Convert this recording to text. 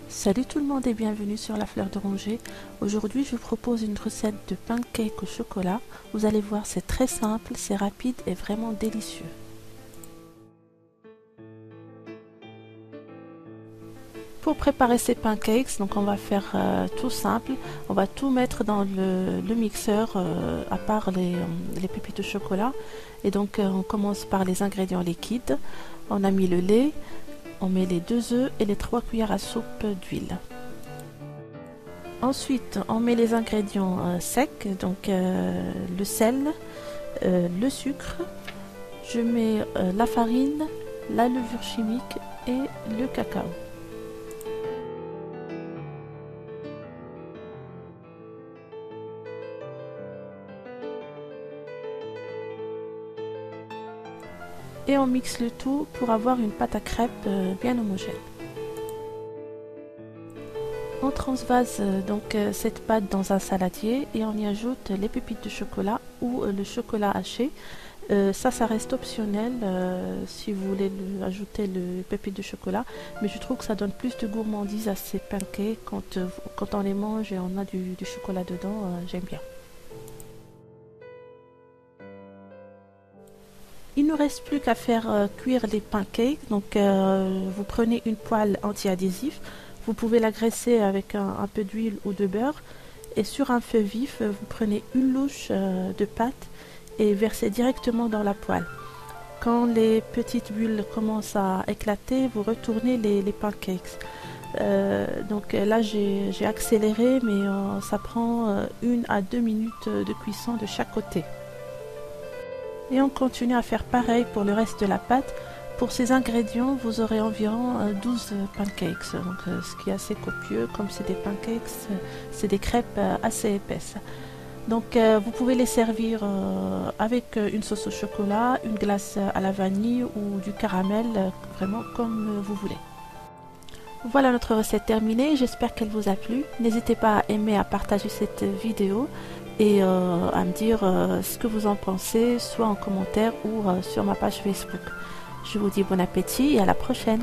Salut tout le monde et bienvenue sur La Fleur d'Oranger. Aujourd'hui je vous propose une recette de pancake au chocolat. Vous allez voir, c'est très simple, c'est rapide et vraiment délicieux. Pour préparer ces pancakes, donc on va faire tout simple. On va tout mettre dans le mixeur à part les pépites de chocolat. Et donc on commence par les ingrédients liquides. On a mis le lait. On met les 2 œufs et les 3 cuillères à soupe d'huile. Ensuite, on met les ingrédients secs, donc le sel, le sucre. Je mets la farine, la levure chimique et le cacao. Et on mixe le tout pour avoir une pâte à crêpes bien homogène. On transvase donc cette pâte dans un saladier et on y ajoute les pépites de chocolat ou le chocolat haché. Ça reste optionnel si vous voulez ajouter le pépite de chocolat, mais je trouve que ça donne plus de gourmandise à ces pancakes quand on les mange et on a du chocolat dedans, j'aime bien. Il ne reste plus qu'à faire cuire les pancakes. Donc vous prenez une poêle anti-adhésif, vous pouvez la graisser avec un peu d'huile ou de beurre et sur un feu vif, vous prenez une louche de pâte et versez directement dans la poêle. Quand les petites bulles commencent à éclater, vous retournez les pancakes. Donc là j'ai accéléré, mais ça prend 1 à 2 minutes de cuisson de chaque côté. Et on continue à faire pareil pour le reste de la pâte. Pour ces ingrédients, vous aurez environ 12 pancakes, donc, ce qui est assez copieux. Comme c'est des pancakes, c'est des crêpes assez épaisses. Donc vous pouvez les servir avec une sauce au chocolat, une glace à la vanille ou du caramel, vraiment comme vous voulez. Voilà notre recette terminée, j'espère qu'elle vous a plu. N'hésitez pas à aimer, à partager cette vidéo et à me dire ce que vous en pensez, soit en commentaire ou sur ma page Facebook. Je vous dis bon appétit et à la prochaine.